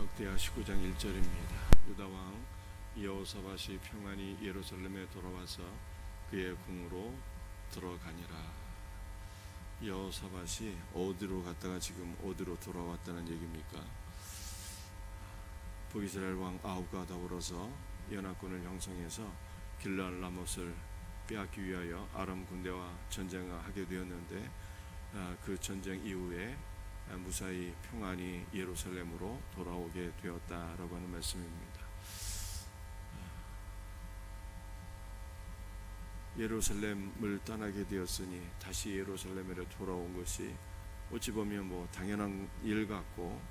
역대하 19장 1절입니다. 유다왕 여호사밧이 평안히 예루살렘에 돌아와서 그의 궁으로 들어가니라. 여호사밧이 어디로 갔다가 지금 어디로 돌아왔다는 얘기입니까? 북이스라엘 왕 아합과 더불어서 연합군을 형성해서 길르앗 라못을 빼앗기 위하여 아람 군대와 전쟁을 하게 되었는데, 그 전쟁 이후에 무사히 평안히 예루살렘으로 돌아오게 되었다라고 하는 말씀입니다. 예루살렘을 떠나게 되었으니 다시 예루살렘으로 돌아온 것이 어찌 보면 당연한 일 같고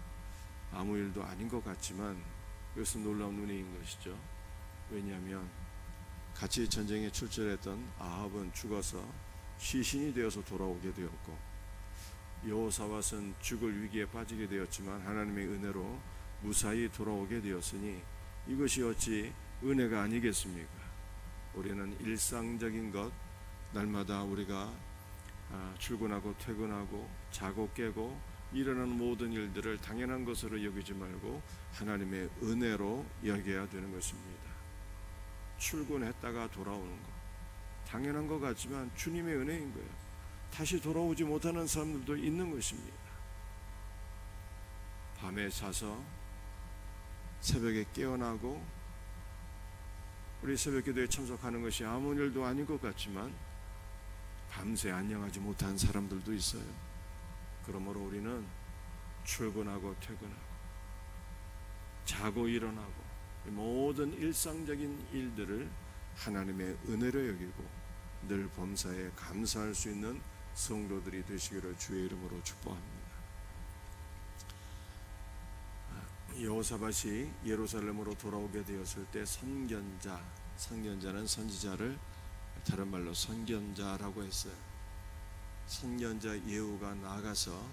아무 일도 아닌 것 같지만 이것은 놀라운 은혜인 것이죠. 왜냐하면 같이 전쟁에 출전했던 아합은 죽어서 시신이 되어서 돌아오게 되었고, 여호사밧은 죽을 위기에 빠지게 되었지만 하나님의 은혜로 무사히 돌아오게 되었으니 이것이 어찌 은혜가 아니겠습니까? 우리는 일상적인 것, 날마다 우리가 출근하고 퇴근하고 자고 깨고 일어나는 모든 일들을 당연한 것으로 여기지 말고 하나님의 은혜로 여겨야 되는 것입니다. 출근했다가 돌아오는 것, 당연한 것 같지만 주님의 은혜인 거예요. 다시 돌아오지 못하는 사람들도 있는 것입니다. 밤에 자서 새벽에 깨어나고 우리 새벽기도에 참석하는 것이 아무 일도 아닌 것 같지만 밤새 안녕하지 못한 사람들도 있어요. 그러므로 우리는 출근하고 퇴근하고 자고 일어나고 모든 일상적인 일들을 하나님의 은혜로 여기고 늘 범사에 감사할 수 있는 성도들이 되시기를 주의 이름으로 축복합니다. 여호사밧이 예루살렘으로 돌아오게 되었을 때 선견자는 선지자를 다른 말로 선견자라고 했어요. 선견자 예후가 나가서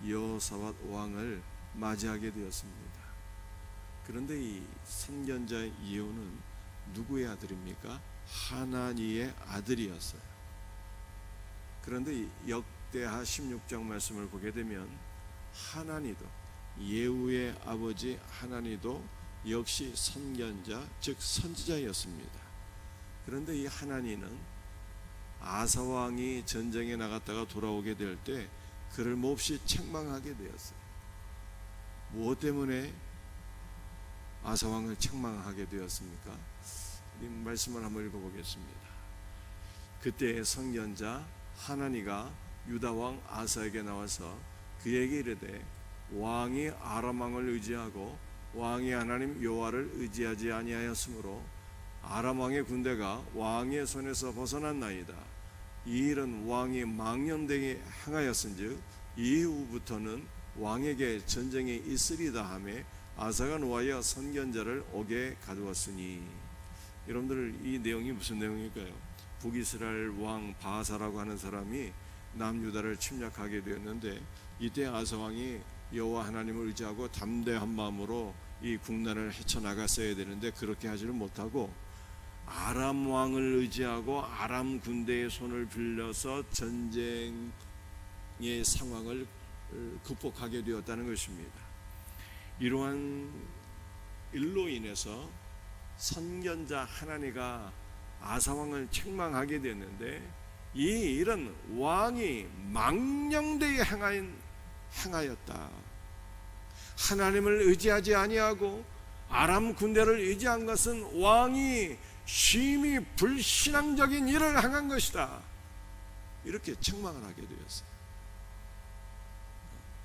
여호사밧 왕을 맞이하게 되었습니다. 그런데 이 선견자 예후는 누구의 아들입니까? 하나니의 아들이었어요. 그런데 역대하 16장 말씀을 보게 되면 하나니도, 예후의 아버지 하나니도 역시 선견자, 즉 선지자였습니다. 그런데 이 하나니는 아사왕이 전쟁에 나갔다가 돌아오게 될 때 그를 몹시 책망하게 되었어요. 무엇 때문에 아사왕을 책망하게 되었습니까? 이 말씀을 한번 읽어보겠습니다. 그때의 선견자 하나니가 유다왕 아사에게 나와서 그에게 이르되, 왕이 아람 왕을 의지하고 왕이 하나님 여호와를 의지하지 아니하였으므로 아람 왕의 군대가 왕의 손에서 벗어났나이다. 이 일은 왕이 망령되게 행하였은즉 이후부터는 왕에게 전쟁이 있으리다 하며 아사가 노하여 선견자를 옥에 가두었으니. 여러분들, 이 내용이 무슨 내용일까요? 북이스라엘 왕 바하사라고 하는 사람이 남유다를 침략하게 되었는데, 이때 아사왕이 여호와 하나님을 의지하고 담대한 마음으로 이 국난을 헤쳐나갔어야 되는데 그렇게 하지를 못하고 아람 왕을 의지하고 아람 군대의 손을 빌려서 전쟁의 상황을 극복하게 되었다는 것입니다. 이러한 일로 인해서 선견자 하나니가 아사왕을 책망하게 됐는데, 이 일은 왕이 망령되게 행하였다. 하나님을 의지하지 아니하고 아람 군대를 의지한 것은 왕이 심히 불신앙적인 일을 행한 것이다. 이렇게 책망을 하게 되었어요.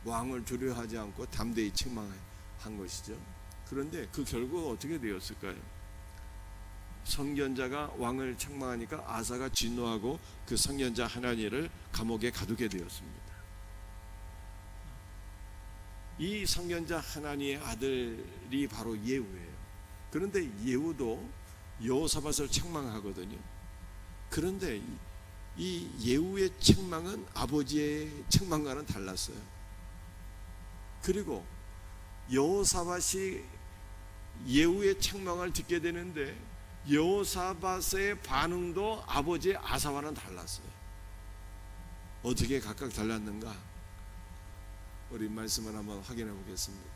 왕을 두려워하지 않고 담대히 책망한 것이죠. 그런데 그 결과가 어떻게 되었을까요? 선견자가 왕을 책망하니까 아사가 진노하고 그 선견자 하나니를 감옥에 가두게 되었습니다. 이 선견자 하나니의 아들이 바로 예후예요. 그런데 예후도 여호사밧을 책망하거든요. 그런데 이 예후의 책망은 아버지의 책망과는 달랐어요. 그리고 여호사밧이 예후의 책망을 듣게 되는데 여호사밧의 반응도 아버지 아사와는 달랐어요. 어떻게 각각 달랐는가? 우리 말씀을 한번 확인해 보겠습니다.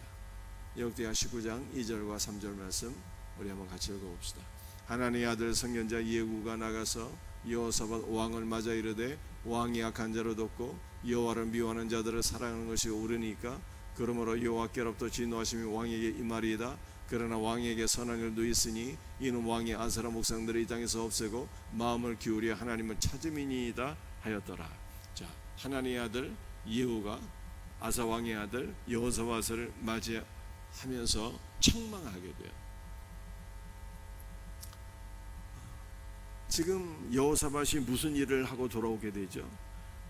역대하 19장 2절과 3절 말씀 우리 한번 같이 읽어봅시다. 하나님의 아들 선견자 예후가 나가서 여호사밧 왕을 맞아 이르되 왕이 악한 자로 돕고 여호와를 미워하는 자들을 사랑하는 것이 옳으니까 그러므로 여호와께로부터 진노하심이 왕에게 임하리이다. 그러나 왕에게 선한 일도 있으니 이는 왕이 아세라 목상들을 이 땅에서 없애고 마음을 기울여 하나님을 찾음이니이다 하였더라. 자, 하나님의 아들 예후가 아사 왕의 아들 여호사밧을 맞이하면서 책망하게 돼요. 지금 여호사밧이 무슨 일을 하고 돌아오게 되죠?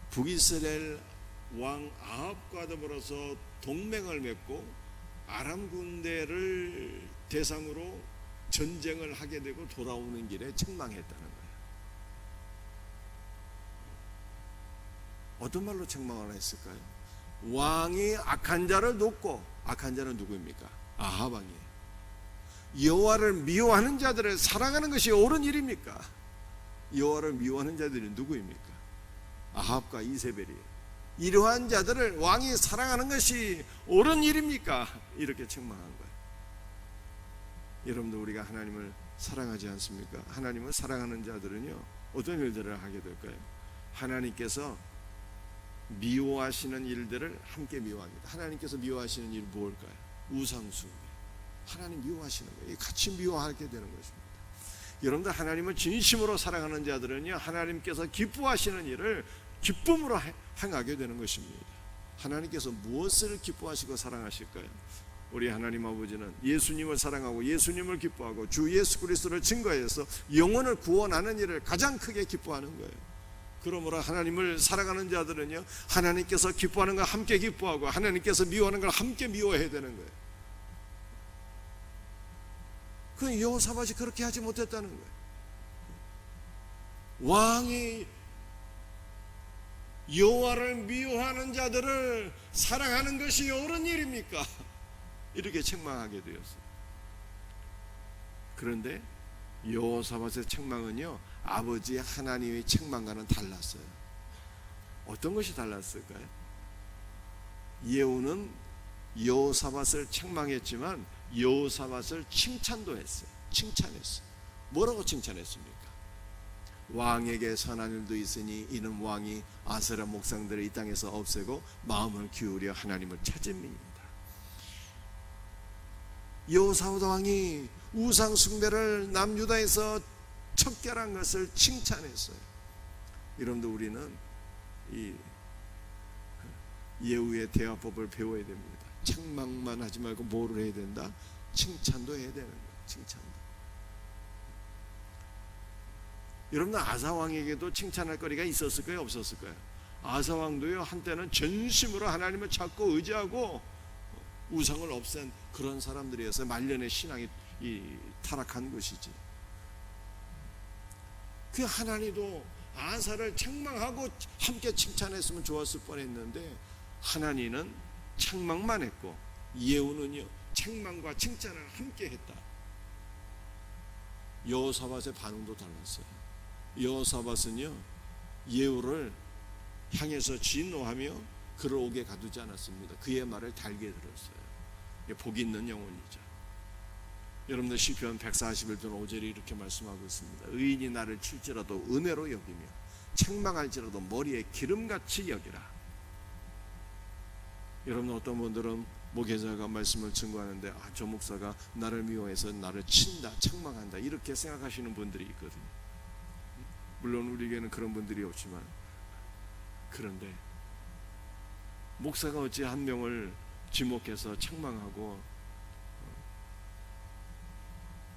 북이스라엘 왕 아합과 더불어서 동맹을 맺고 아람 군대를 대상으로 전쟁을 하게 되고 돌아오는 길에 책망했다는 거예요. 어떤 말로 책망을 했을까요? 왕이 악한 자를 돕고, 악한 자는 누구입니까? 아합 왕이에요. 여호와를 미워하는 자들을 사랑하는 것이 옳은 일입니까? 여호와를 미워하는 자들이 누구입니까? 아합과 이세벨이에요. 이러한 자들을 왕이 사랑하는 것이 옳은 일입니까? 이렇게 책망한 거예요. 여러분들, 우리가 하나님을 사랑하지 않습니까? 하나님을 사랑하는 자들은요, 어떤 일들을 하게 될까요? 하나님께서 미워하시는 일들을 함께 미워합니다. 하나님께서 미워하시는 일이 뭘까요? 우상숭배. 하나님 미워하시는 거예요. 같이 미워하게 되는 것입니다. 여러분들, 하나님을 진심으로 사랑하는 자들은요, 하나님께서 기뻐하시는 일을 기쁨으로 행하게 되는 것입니다. 하나님께서 무엇을 기뻐하시고 사랑하실까요? 우리 하나님 아버지는 예수님을 사랑하고 예수님을 기뻐하고 주 예수 그리스도를 증거해서 영혼을 구원하는 일을 가장 크게 기뻐하는 거예요. 그러므로 하나님을 사랑하는 자들은요, 하나님께서 기뻐하는 걸 함께 기뻐하고 하나님께서 미워하는 걸 함께 미워해야 되는 거예요. 그 여호사밧이 그렇게 하지 못했다는 거예요. 왕이 여호와를 미워하는 자들을 사랑하는 것이 옳은 일입니까? 이렇게 책망하게 되었어요. 그런데 여호사밧의 책망은요, 아버지 하나님의 책망과는 달랐어요. 어떤 것이 달랐을까요? 예후는 여호사밧을 책망했지만 여호사밧을 칭찬도 했어요. 칭찬했어요. 뭐라고 칭찬했습니까? 왕에게 선한 일도 있으니 이는 왕이 아세라 목상들을 이 땅에서 없애고 마음을 기울여 하나님을 찾음이니이다. 여호사밧 왕이 우상 숭배를 남유다에서 척결한 것을 칭찬했어요. 여러분들, 우리는 이 예후의 대화법을 배워야 됩니다. 책망만 하지 말고 뭐를 해야 된다? 칭찬도 해야 되는 거예요. 칭찬도. 여러분들, 아사 왕에게도 칭찬할 거리가 있었을까요? 없었을까요? 아사 왕도요, 한때는 전심으로 하나님을 찾고 의지하고 우상을 없앤 그런 사람들이어서 말년의 신앙이 타락한 것이지. 그 하나님도 아사를 책망하고 함께 칭찬했으면 좋았을 뻔했는데 하나님은 책망만 했고 예후는요, 책망과 칭찬을 함께 했다. 여호사밧의 반응도 달랐어요. 여호사밧은요, 예후를 향해서 진노하며 그를 오게 가두지 않았습니다. 그의 말을 달게 들었어요. 복 있는 영혼이죠. 여러분들, 시편 141편 5절이 이렇게 말씀하고 있습니다. 의인이 나를 칠지라도 은혜로 여기며 책망할지라도 머리에 기름같이 여기라. 여러분, 어떤 분들은 목회자가 말씀을 증거하는데 저 목사가 나를 미워해서 나를 친다, 책망한다, 이렇게 생각하시는 분들이 있거든요. 물론 우리에게는 그런 분들이 없지만, 그런데 목사가 어찌 한 명을 지목해서 책망하고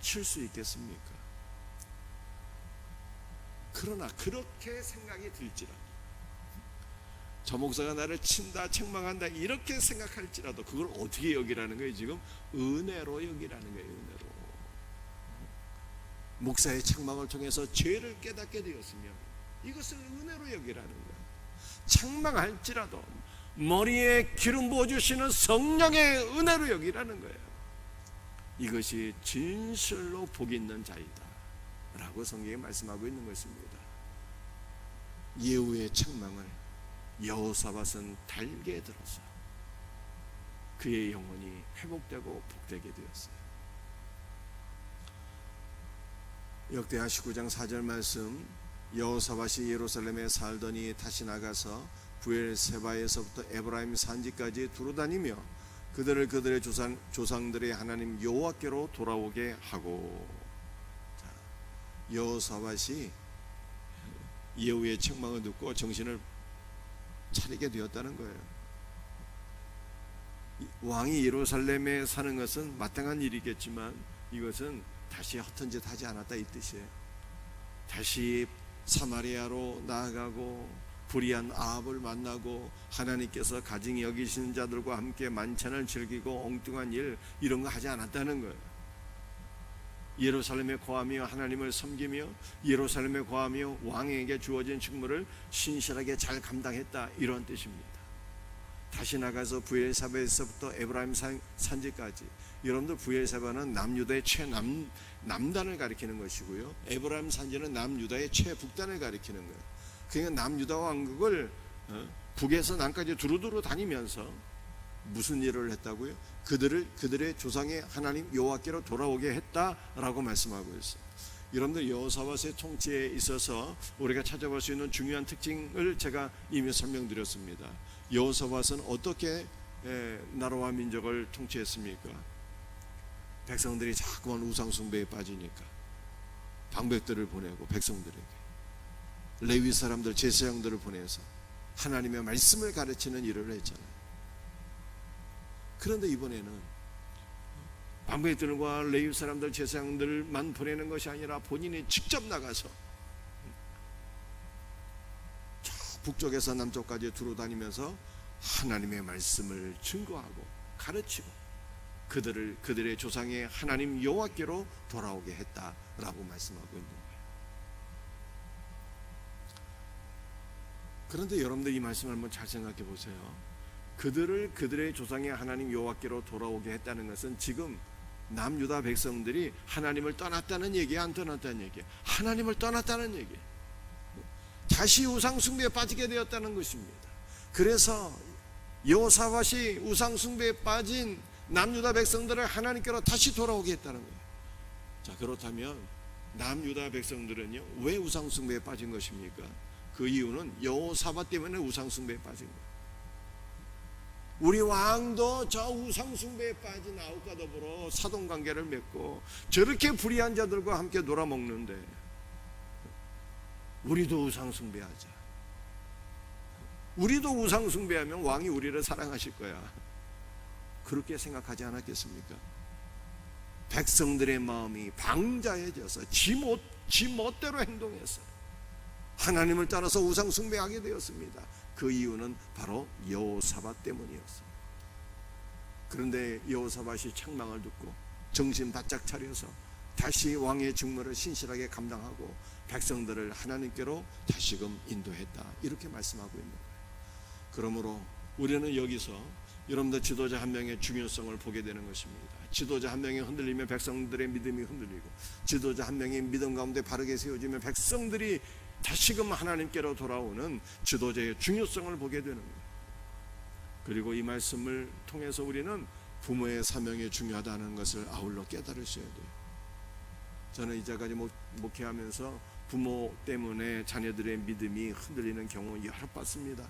칠 수 있겠습니까? 그러나 그렇게 생각이 들지라도, 저 목사가 나를 친다, 책망한다 이렇게 생각할지라도 그걸 어떻게 여기라는 거예요? 지금 은혜로 여기라는 거예요. 은혜로. 목사의 책망을 통해서 죄를 깨닫게 되었으면 이것을 은혜로 여기라는 거예요. 책망할지라도 머리에 기름 부어주시는 성령의 은혜로 여기라는 거예요. 이것이 진실로 복 있는 자이다 라고 성경에 말씀하고 있는 것입니다. 예후의 책망을 여호사밧은 달게 들었어요. 그의 영혼이 회복되고 복되게 되었어요. 역대하 19장 4절 말씀, 여호사밧이 예루살렘에 살더니 다시 나가서 부엘세바에서부터 에브라임 산지까지 두루다니며 그들을 그들의 조상들의 하나님 여호와께로 돌아오게 하고. 여호사밧이 예후의 책망을 듣고 정신을 차리게 되었다는 거예요. 왕이 예루살렘에 사는 것은 마땅한 일이겠지만 이것은 다시 허튼 짓 하지 않았다 이 뜻이에요. 다시 사마리아로 나아가고 불의한 아합을 만나고 하나님께서 가증히 여기시는 자들과 함께 만찬을 즐기고 엉뚱한 일 이런 거 하지 않았다는 거예요. 예루살렘에 거하며 하나님을 섬기며 예루살렘에 거하며 왕에게 주어진 직무를 신실하게 잘 감당했다 이런 뜻입니다. 다시 나가서 부엘세바에서부터 에브라임 산지까지. 여러분들 부엘세바는 남유다의 최남단을 가리키는 것이고요, 에브라임 산지는 남유다의 최북단을 가리키는 거예요. 그러니까 남유다 왕국을 북에서 남까지 두루두루 다니면서 무슨 일을 했다고요? 그들의 조상의 하나님 여호와께로 돌아오게 했다라고 말씀하고 있어요. 여러분들 여호사밧의 통치에 있어서 우리가 찾아볼 수 있는 중요한 특징을 제가 이미 설명드렸습니다. 여호사밧은 어떻게 나라와 민족을 통치했습니까? 백성들이 자꾸만 우상숭배에 빠지니까 방백들을 보내고 백성들에게 레위 사람들 제사장들을 보내서 하나님의 말씀을 가르치는 일을 했잖아요. 그런데 이번에는 방백들과 레위 사람들 제사장들만 보내는 것이 아니라 본인이 직접 나가서 저 북쪽에서 남쪽까지 두루다니면서 하나님의 말씀을 증거하고 가르치고 그들의 조상의 하나님 여호와께로 돌아오게 했다라고 말씀하고 있는 거예요. 그런데 여러분들 이 말씀을 한번 잘 생각해 보세요. 그들의 조상의 하나님 여호와께로 돌아오게 했다는 것은 지금 남유다 백성들이 하나님을 떠났다는 얘기야, 안 떠났다는 얘기야? 하나님을 떠났다는 얘기, 다시 우상숭배에 빠지게 되었다는 것입니다. 그래서 여호사밧이 우상숭배에 빠진 남유다 백성들을 하나님께로 다시 돌아오게 했다는 거예요. 자, 그렇다면 남유다 백성들은요 왜 우상숭배에 빠진 것입니까? 그 이유는 여호사밧 때문에 우상숭배에 빠진 거예요. 우리 왕도 저 우상숭배에 빠진 아합과 더불어 사돈관계를 맺고 저렇게 불의한 자들과 함께 놀아먹는데 우리도 우상숭배하자. 우리도 우상숭배하면 왕이 우리를 사랑하실 거야. 그렇게 생각하지 않았겠습니까? 백성들의 마음이 방자해져서 지 멋대로 행동했어요. 하나님을 따라서 우상숭배하게 되었습니다. 그 이유는 바로 여호사밧 때문이었어요. 그런데 여호사밧이 책망을 듣고 정신 바짝 차려서 다시 왕의 직무를 신실하게 감당하고 백성들을 하나님께로 다시금 인도했다, 이렇게 말씀하고 있는 거예요. 그러므로 우리는 여기서 여러분들 지도자 한 명의 중요성을 보게 되는 것입니다. 지도자 한 명이 흔들리면 백성들의 믿음이 흔들리고, 지도자 한 명이 믿음 가운데 바르게 세워지면 백성들이 다시금 하나님께로 돌아오는 지도자의 중요성을 보게 되는 거예요. 그리고 이 말씀을 통해서 우리는 부모의 사명이 중요하다는 것을 아울러 깨달으셔야 돼요. 저는 이제까지 목회하면서 부모 때문에 자녀들의 믿음이 흔들리는 경우 여러 봤습니다.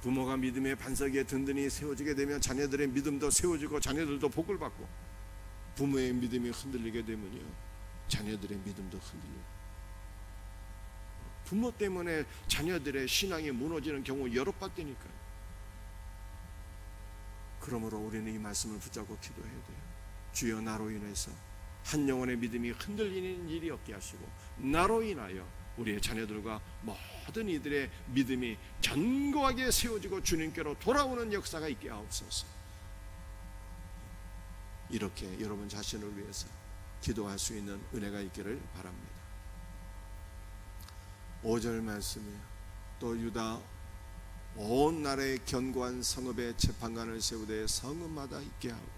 부모가 믿음의 반석에 든든히 세워지게 되면 자녀들의 믿음도 세워지고 자녀들도 복을 받고, 부모의 믿음이 흔들리게 되면요 자녀들의 믿음도 흔들리고, 부모 때문에 자녀들의 신앙이 무너지는 경우 여러 봤다니까요. 그러므로 우리는 이 말씀을 붙잡고 기도해야 돼요. 주여, 나로 인해서 한 영혼의 믿음이 흔들리는 일이 없게 하시고, 나로 인하여 우리의 자녀들과 모든 이들의 믿음이 견고하게 세워지고 주님께로 돌아오는 역사가 있게 하옵소서. 이렇게 여러분 자신을 위해서 기도할 수 있는 은혜가 있기를 바랍니다. 5절 말씀이에요. 또 유다 온 나라의 견고한 성읍에 재판관을 세우되 성읍마다 있게 하고.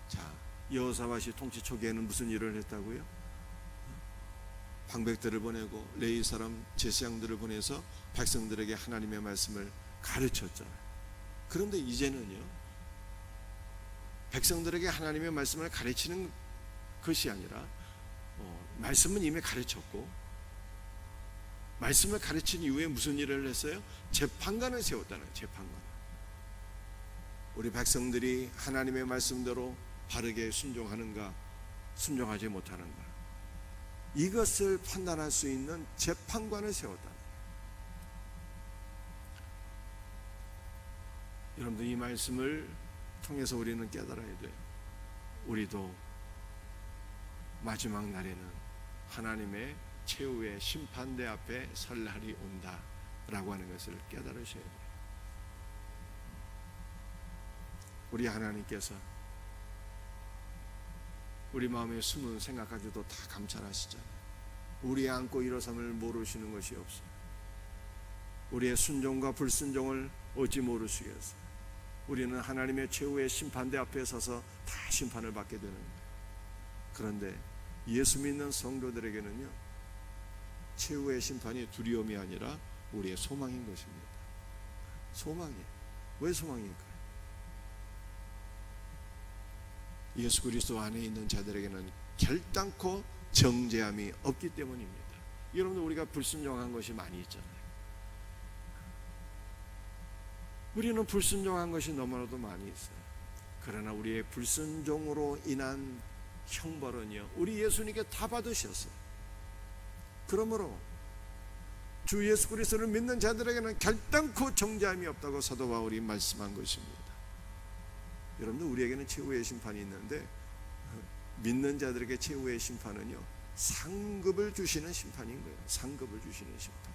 자, 여호사밧이 통치 초기에는 무슨 일을 했다고요? 방백들을 보내고 레위 사람 제사장들을 보내서 백성들에게 하나님의 말씀을 가르쳤잖아요. 그런데 이제는요, 백성들에게 하나님의 말씀을 가르치는 것이 아니라 말씀은 이미 가르쳤고, 말씀을 가르친 이후에 무슨 일을 했어요? 재판관을 세웠다는, 재판관. 우리 백성들이 하나님의 말씀대로 바르게 순종하는가, 순종하지 못하는가, 이것을 판단할 수 있는 재판관을 세웠다. 여러분들, 이 말씀을 통해서 우리는 깨달아야 돼요. 우리도 마지막 날에는 하나님의 최후의 심판대 앞에 설 날이 온다라고 하는 것을 깨달으셔야 돼요. 우리 하나님께서 우리 마음의 숨은 생각까지도 다 감찰하시잖아요. 우리의 안고 일어섬을 모르시는 것이 없어요. 우리의 순종과 불순종을 어찌 모르시겠어요? 우리는 하나님의 최후의 심판대 앞에 서서 다 심판을 받게 되는 거예요. 그런데 예수 믿는 성도들에게는요, 최후의 심판이 두려움이 아니라 우리의 소망인 것입니다. 소망이에요. 왜 소망일까요? 예수 그리스도 안에 있는 자들에게는 결단코 정죄함이 없기 때문입니다. 여러분들, 우리가 불순종한 것이 많이 있잖아요. 우리는 불순종한 것이 너무나도 많이 있어요. 그러나 우리의 불순종으로 인한 형벌은요, 우리 예수님께 다 받으셨어요. 그러므로 주 예수 그리스도를 믿는 자들에게는 결단코 정죄함이 없다고 사도 바울이 말씀한 것입니다. 여러분들, 우리에게는 최후의 심판이 있는데, 믿는 자들에게 최후의 심판은요, 상급을 주시는 심판인 거예요. 상급을 주시는 심판.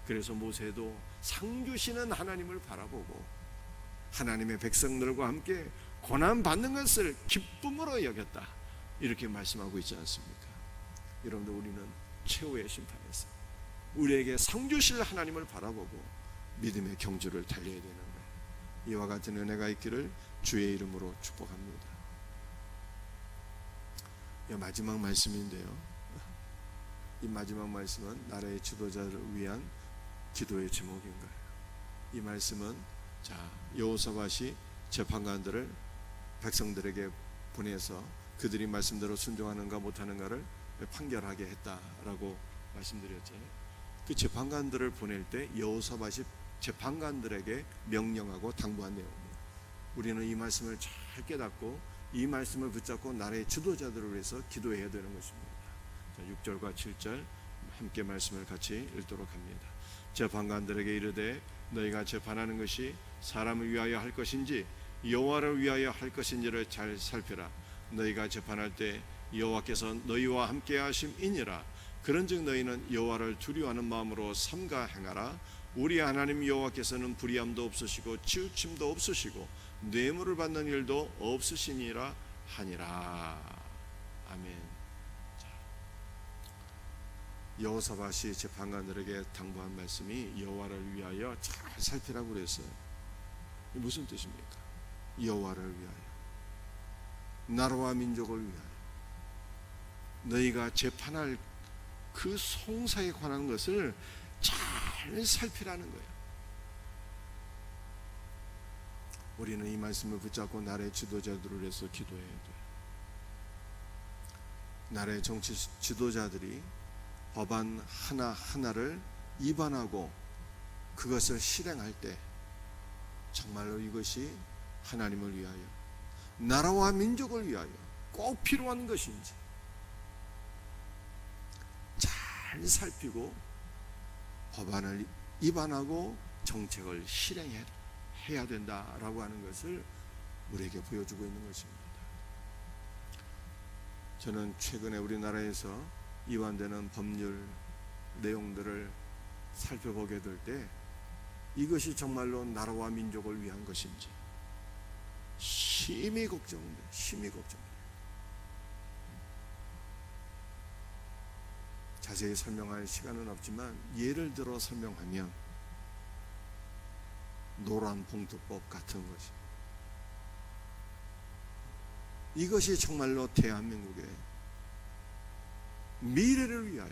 그래서 모세도 상 주시는 하나님을 바라보고 하나님의 백성들과 함께 고난 받는 것을 기쁨으로 여겼다, 이렇게 말씀하고 있지 않습니까? 여러분들, 우리는 최후의 심판에서 우리에게 상 주실 하나님을 바라보고 믿음의 경주를 달려야 되는 거예요. 이와 같은 은혜가 있기를 주의 이름으로 축복합니다. 마지막 말씀인데요, 이 마지막 말씀은 나라의 지도자를 위한 기도의 제목인 거예요. 이 말씀은 여호사밧이 재판관들을 백성들에게 보내서 그들이 말씀대로 순종하는가 못하는가를 판결하게 했다라고 말씀드렸잖아요. 그 재판관들을 보낼 때 여호사밧이 재판관들에게 명령하고 당부한 내용입니다. 우리는 이 말씀을 잘 깨닫고 이 말씀을 붙잡고 나라의 지도자들을 위해서 기도해야 되는 것입니다. 6절과 7절 함께 말씀을 같이 읽도록 합니다. 재판관들에게 이르되 너희가 재판하는 것이 사람을 위하여 할 것인지 여호와를 위하여 할 것인지를 잘 살펴라. 너희가 재판할 때 여호와께서 너희와 함께 하심이니라. 그런즉 너희는 여호와를 두려워하는 마음으로 삼가 행하라. 우리 하나님 여호와께서는 불의함도 없으시고 치우침도 없으시고 뇌물을 받는 일도 없으시니라 하니라. 아멘. 여호사밧이 재판관들에게 당부한 말씀이 여호와를 위하여 잘 살피라고 그랬어요. 무슨 뜻입니까? 여호와를 위하여, 나라와 민족을 위하여 너희가 재판할 그 송사에 관한 것을 잘 살피라는 거예요. 우리는 이 말씀을 붙잡고 나라의 지도자들을 위해서 기도해야 돼요. 나라의 정치 지도자들이 법안 하나하나를 위반하고 그것을 실행할 때 정말로 이것이 하나님을 위하여, 나라와 민족을 위하여 꼭 필요한 것인지 잘 살피고 법안을 위반하고 정책을 실행해야 된다라고 하는 것을 우리에게 보여주고 있는 것입니다. 저는 최근에 우리나라에서 위반되는 법률 내용들을 살펴보게 될 때 이것이 정말로 나라와 민족을 위한 것인지 심히 걱정돼요. 심히 걱정돼요. 자세히 설명할 시간은 없지만 예를 들어 설명하면 노란봉투법 같은 것이, 이것이 정말로 대한민국의 미래를 위하여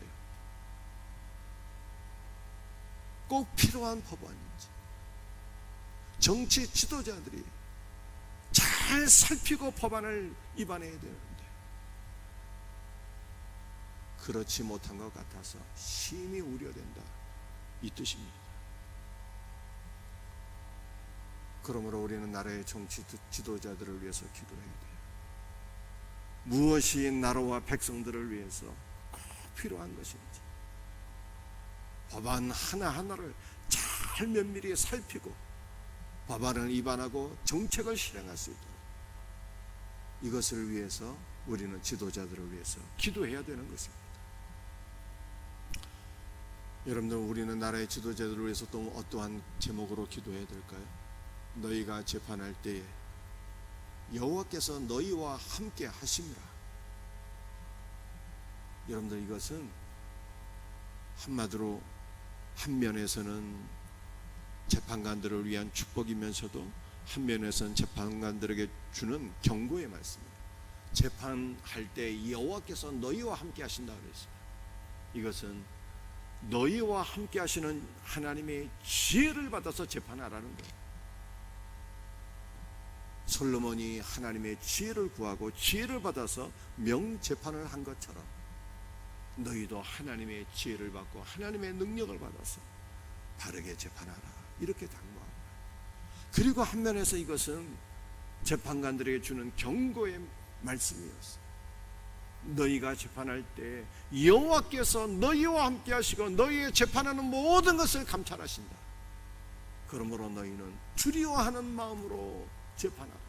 꼭 필요한 법안인지, 정치 지도자들이 잘 살피고 법안을 입안해야 되는데 그렇지 못한 것 같아서 심히 우려된다, 이 뜻입니다. 그러므로 우리는 나라의 정치 지도자들을 위해서 기도해야 돼요. 무엇이 나라와 백성들을 위해서 꼭 필요한 것인지 법안 하나하나를 잘 면밀히 살피고 법안을 입안하고 정책을 실행할 수 있도록, 이것을 위해서 우리는 지도자들을 위해서 기도해야 되는 것입니다. 여러분들, 우리는 나라의 지도자들을 위해서 또 어떠한 제목으로 기도해야 될까요? 너희가 재판할 때에 여호와께서 너희와 함께 하심이라. 여러분들, 이것은 한마디로 한 면에서는 재판관들을 위한 축복이면서도 한 면에서는 재판관들에게 주는 경고의 말씀입니다. 재판할 때 여호와께서 너희와 함께 하신다 그랬어요. 이것은 너희와 함께 하시는 하나님의 지혜를 받아서 재판하라는 거예요. 솔로몬이 하나님의 지혜를 구하고 지혜를 받아서 명재판을 한 것처럼 너희도 하나님의 지혜를 받고 하나님의 능력을 받아서 바르게 재판하라, 이렇게 당부합니다. 그리고 한 면에서 이것은 재판관들에게 주는 경고의 말씀이었어요. 너희가 재판할 때 여호와께서 너희와 함께 하시고 너희의 재판하는 모든 것을 감찰하신다. 그러므로 너희는 두려워하는 마음으로 재판하라.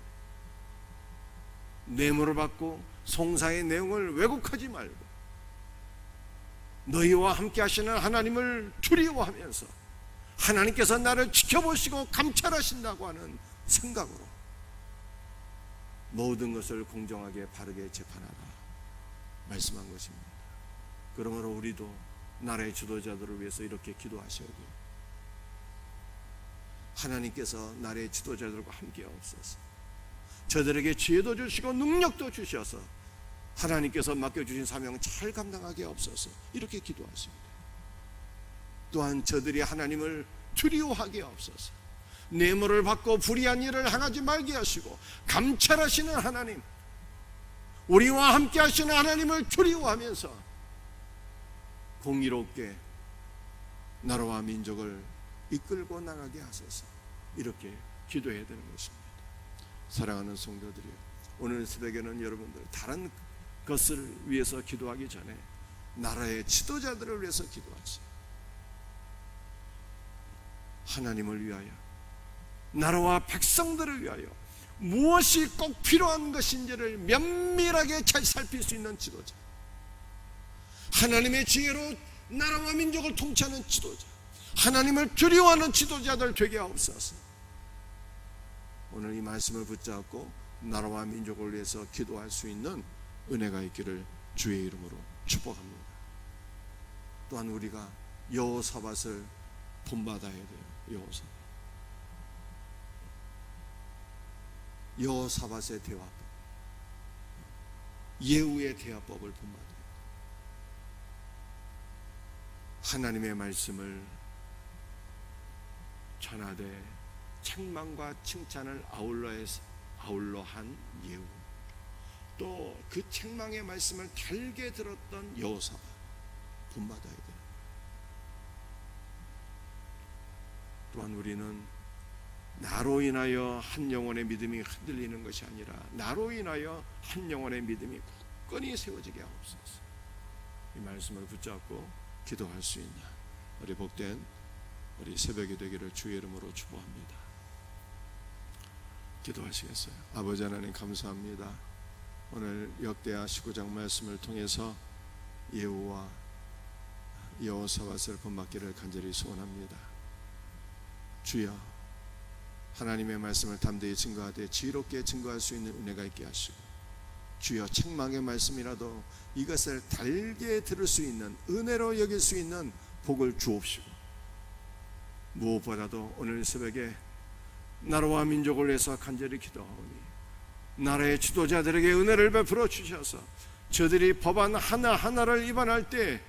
뇌물을 받고 송사의 내용을 왜곡하지 말고 너희와 함께 하시는 하나님을 두려워하면서 하나님께서 나를 지켜보시고 감찰하신다고 하는 생각으로 모든 것을 공정하게 바르게 재판하라 말씀한 것입니다. 그러므로 우리도 나라의 지도자들을 위해서 이렇게 기도하셔야 돼요. 하나님께서 나라의 지도자들과 함께 하옵소서. 저들에게 지혜도 주시고 능력도 주셔서 하나님께서 맡겨주신 사명을 잘 감당하게 하옵소서, 이렇게 기도하십니다. 또한 저들이 하나님을 두려워하게 하옵소서. 뇌물을 받고 불의한 일을 행하지 말게 하시고 감찰하시는 하나님, 우리와 함께 하시는 하나님을 두려워하면서 공의롭게 나라와 민족을 이끌고 나가게 하소서, 이렇게 기도해야 되는 것입니다. 사랑하는 성도들이요, 오늘 새벽에는 여러분들 다른 것을 위해서 기도하기 전에 나라의 지도자들을 위해서 기도하세요. 하나님을 위하여, 나라와 백성들을 위하여 무엇이 꼭 필요한 것인지를 면밀하게 잘 살필 수 있는 지도자, 하나님의 지혜로 나라와 민족을 통치하는 지도자, 하나님을 두려워하는 지도자들 되게 하옵소서. 오늘 이 말씀을 붙잡고 나라와 민족을 위해서 기도할 수 있는 은혜가 있기를 주의 이름으로 축복합니다. 또한 우리가 여호사밧을 본받아야 돼요. 여호사밧의 대화법, 예후의 대화법을 본받아야 돼요. 하나님의 말씀을 전하되 책망과 칭찬을 아울러 한 예후, 또 그 책망의 말씀을 달게 들었던 여호사밧 본받아야 돼요. 또한 우리는 나로 인하여 한 영혼의 믿음이 흔들리는 것이 아니라 나로 인하여 한 영혼의 믿음이 굳건히 세워지게 하옵소서. 이 말씀을 붙잡고 기도할 수 있는 우리 복된 우리 새벽이 되기를 주의 이름으로 축복합니다. 기도하시겠어요? 아버지 하나님, 감사합니다. 오늘 역대하 19장 말씀을 통해서 예후와 여호사밧을 본받기를 간절히 소원합니다. 주여, 하나님의 말씀을 담대히 증거하되 지혜롭게 증거할 수 있는 은혜가 있게 하시고, 주여, 책망의 말씀이라도 이것을 달게 들을 수 있는, 은혜로 여길 수 있는 복을 주옵시고, 무엇보다도 오늘 새벽에 나라와 민족을 위해서 간절히 기도하오니 나라의 지도자들에게 은혜를 베풀어 주셔서 저들이 법안 하나하나를 입안할 때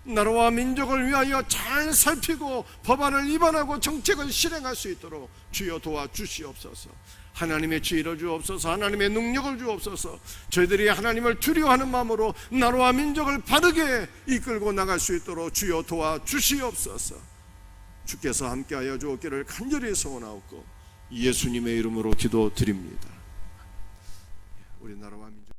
나라와 민족을 위하여 잘 살피고 법안을 위반하고 정책을 실행할 수 있도록 주여 도와주시옵소서. 하나님의 지혜를 주옵소서. 하나님의 능력을 주옵소서. 저희들이 하나님을 두려워하는 마음으로 나라와 민족을 바르게 이끌고 나갈 수 있도록 주여 도와주시옵소서. 주께서 함께하여 주옵기를 간절히 소원하옵고 예수님의 이름으로 기도드립니다. 우리 나라와 민족